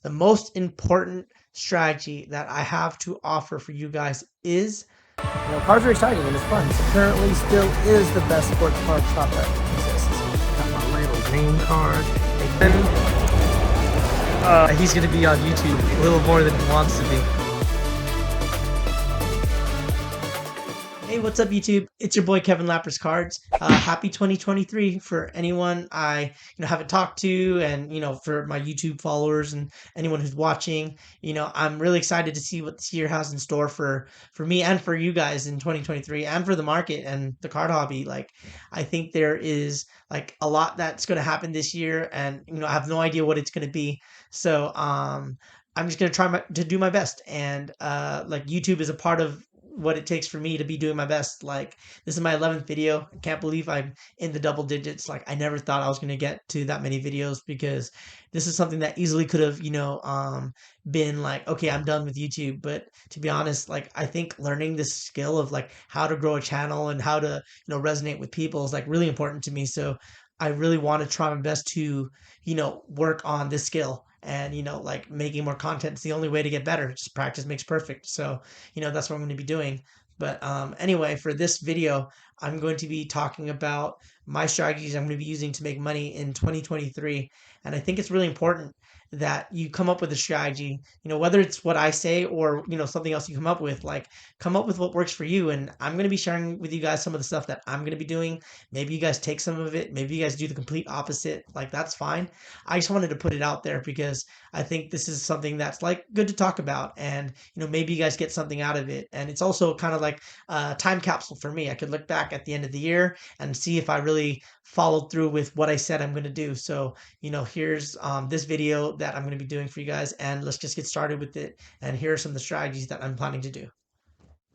the most important strategy that I have to offer for you guys is Cards are exciting and it's fun. So currently still is the best sports card shop that exists. Got my little name card. He's gonna be on YouTube a little more than he wants to be. Hey, what's up, YouTube? It's your boy Kevin Lapras Cards. Happy 2023 for anyone I haven't talked to, and for my YouTube followers and anyone who's watching. I'm really excited to see what this year has in store for me and for you guys in 2023, and for the market and the card hobby. Like, I think there is like a lot that's going to happen this year, and I have no idea what it's going to be. So I'm just gonna to do my best, and like YouTube is a part of what it takes for me to be doing my best. Like, this is my 11th video. I can't believe I'm in the double digits. Like, I never thought I was gonna get to that many videos, because this is something that easily could have been like, okay, I'm done with YouTube. But to be honest, like, I think learning this skill of like how to grow a channel and how to resonate with people is like really important to me. So I really want to try my best to work on this skill, and like making more content is the only way to get better. Just practice makes perfect. So that's what I'm going to be doing. But anyway, for this video, I'm going to be talking about my strategies I'm going to be using to make money in 2023. And I think it's really important that you come up with a strategy, whether it's what I say or something else you come up with. Like, come up with what works for you. And I'm going to be sharing with you guys some of the stuff that I'm going to be doing. Maybe you guys take some of it, maybe you guys do the complete opposite. Like, that's fine. I just wanted to put it out there because I think this is something that's like good to talk about, and maybe you guys get something out of it. And it's also kind of like a time capsule for me. I could look back at the end of the year and see if I really followed through with what I said I'm going to do. So here's this video that I'm going to be doing for you guys, and let's just get started with it. And here are some of the strategies that I'm planning to do.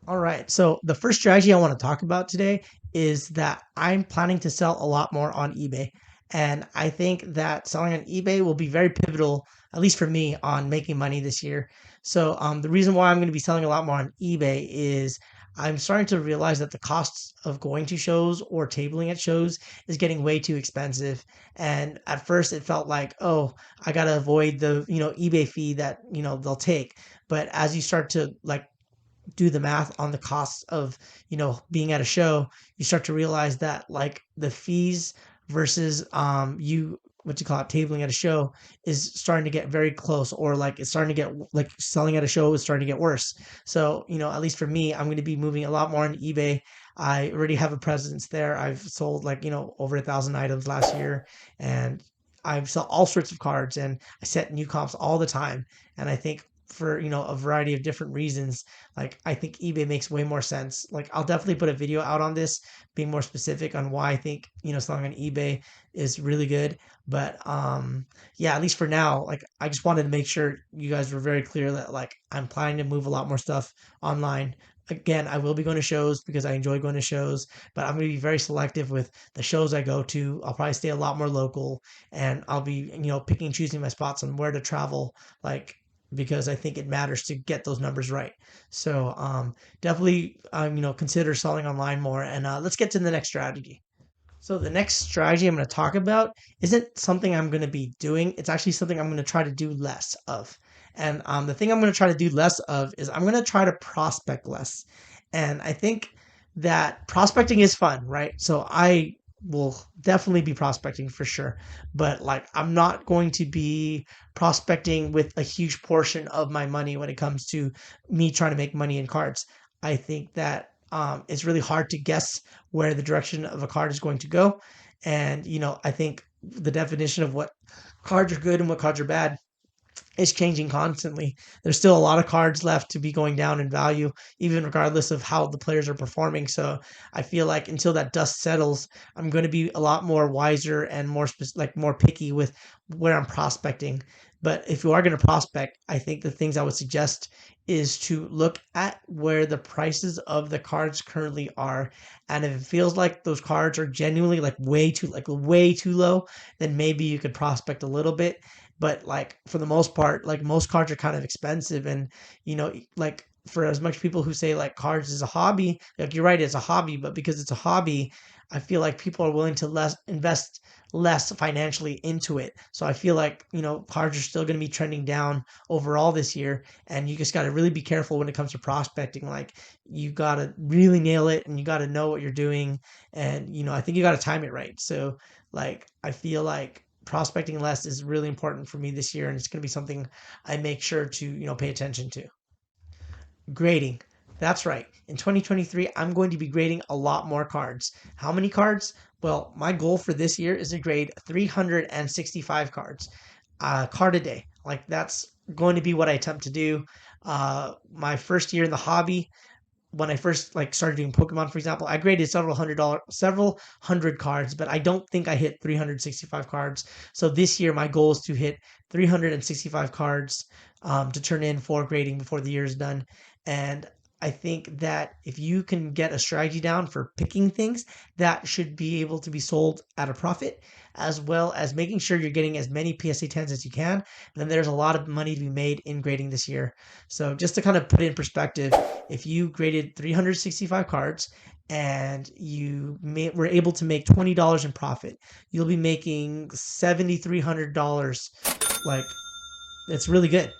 All right, so the first strategy I want to talk about today is that I'm planning to sell a lot more on eBay. And I think that selling on eBay will be very pivotal, at least for me, on making money this year. So the reason why I'm going to be selling a lot more on eBay is I'm starting to realize that the costs of going to shows or tabling at shows is getting way too expensive. And at first it felt like, oh, I got to avoid the, eBay fee that, they'll take. But as you start to like do the math on the costs of being at a show, you start to realize that like the fees versus you what you call it tabling at a show is starting to get very close, or like it's starting to get like selling at a show is starting to get worse. So at least for me, I'm going to be moving a lot more on eBay. I already have a presence there. I've sold like over 1,000 items last year, and I sell all sorts of cards, and I set new comps all the time. And I think for a variety of different reasons, like I think eBay makes way more sense. Like, I'll definitely put a video out on this, being more specific on why I think selling on eBay is really good. But yeah, at least for now, like I just wanted to make sure you guys were very clear that like I'm planning to move a lot more stuff online. Again, I will be going to shows because I enjoy going to shows, but I'm going to be very selective with the shows I go to. I'll probably stay a lot more local, and I'll be picking and choosing my spots on where to travel, like, because I think it matters to get those numbers right. So definitely, consider selling online more. And let's get to the next strategy. So the next strategy I'm going to talk about isn't something I'm going to be doing. It's actually something I'm going to try to do less of. And the thing I'm going to try to do less of is I'm going to try to prospect less. And I think that prospecting is fun, right? So I will definitely be prospecting for sure. But like, I'm not going to be prospecting with a huge portion of my money when it comes to me trying to make money in cards. I think that it's really hard to guess where the direction of a card is going to go. And, I think the definition of what cards are good and what cards are bad is changing constantly. There's still a lot of cards left to be going down in value, even regardless of how the players are performing. So I feel like until that dust settles, I'm going to be a lot more wiser and more picky with where I'm prospecting. But if you are going to prospect, I think the things I would suggest is to look at where the prices of the cards currently are. And if it feels like those cards are genuinely like way too low, then maybe you could prospect a little bit. But like, for the most part, like, most cards are kind of expensive. And like, for as much people who say like cards is a hobby, like, you're right, it's a hobby. But because it's a hobby, I feel like people are willing to less invest less financially into it. So I feel like, cards are still going to be trending down overall this year. And you just got to really be careful when it comes to prospecting. Like, you got to really nail it and you got to know what you're doing. And, I think you got to time it right. So, like, I feel like prospecting less is really important for me this year. And it's going to be something I make sure to, pay attention to. Grading. That's right. In 2023, I'm going to be grading a lot more cards. How many cards? Well, my goal for this year is to grade 365 cards, card a day. Like, that's going to be what I attempt to do. My first year in the hobby, when I first like started doing Pokemon, for example, I graded several hundred cards, but I don't think I hit 365 cards. So this year, my goal is to hit 365 cards, to turn in for grading before the year is done. And I think that if you can get a strategy down for picking things, that should be able to be sold at a profit, as well as making sure you're getting as many PSA 10s as you can. Then there's a lot of money to be made in grading this year. So just to kind of put it in perspective, if you graded 365 cards and were able to make $20 in profit, you'll be making $7,300. Like, it's really good,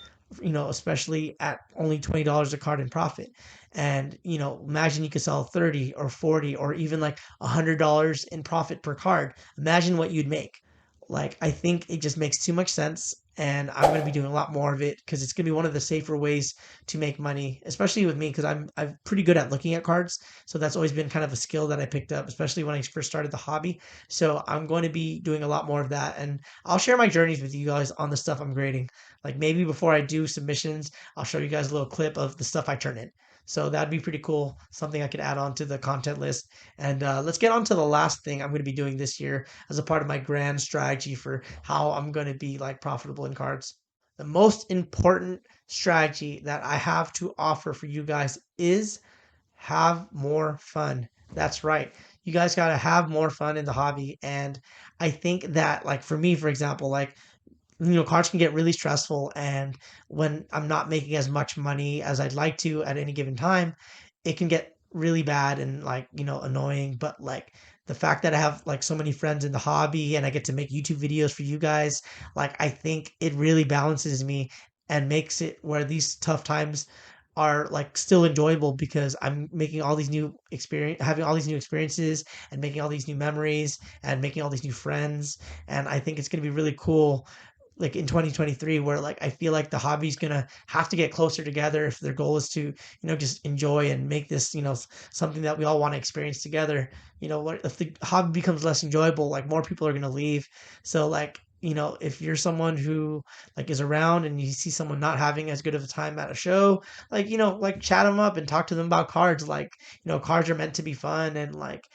especially at only $20 a card in profit. And, imagine you could sell 30 or 40 or even like $100 in profit per card. Imagine what you'd make. Like, I think it just makes too much sense. And I'm going to be doing a lot more of it because it's going to be one of the safer ways to make money, especially with me because I'm pretty good at looking at cards. So that's always been kind of a skill that I picked up, especially when I first started the hobby. So I'm going to be doing a lot more of that. And I'll share my journeys with you guys on the stuff I'm grading. Like, maybe before I do submissions, I'll show you guys a little clip of the stuff I turn in. So that'd be pretty cool. Something I could add on to the content list. And let's get on to the last thing I'm going to be doing this year as a part of my grand strategy for how I'm going to be like profitable in cards. The most important strategy that I have to offer for you guys is have more fun. That's right. You guys got to have more fun in the hobby. And I think that, like, for me, for example, like, cards can get really stressful. And when I'm not making as much money as I'd like to at any given time, it can get really bad and, like, annoying. But like, the fact that I have like so many friends in the hobby and I get to make YouTube videos for you guys, like, I think it really balances me and makes it where these tough times are like still enjoyable because I'm making all these new experience having all these new experiences and making all these new memories and making all these new friends. And I think it's going to be really cool, like, in 2023, where like I feel like the hobby's gonna have to get closer together if their goal is to, just enjoy and make this, something that we all want to experience together. What if the hobby becomes less enjoyable, like, more people are gonna leave. So, like, if you're someone who like is around and you see someone not having as good of a time at a show, like, like, chat them up and talk to them about cards. Like, cards are meant to be fun. And like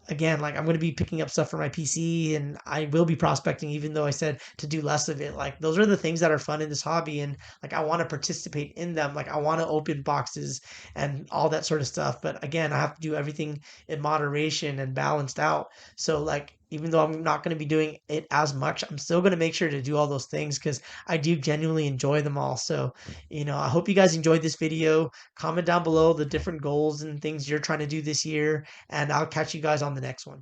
again, like, I'm going to be picking up stuff for my PC and I will be prospecting, even though I said to do less of it. Like, those are the things that are fun in this hobby. And like, I want to participate in them. Like, I want to open boxes and all that sort of stuff. But again, I have to do everything in moderation and balanced out. So, like, even though I'm not going to be doing it as much, I'm still going to make sure to do all those things because I do genuinely enjoy them all. So, I hope you guys enjoyed this video. Comment down below the different goals and things you're trying to do this year, and I'll catch you guys on the next one.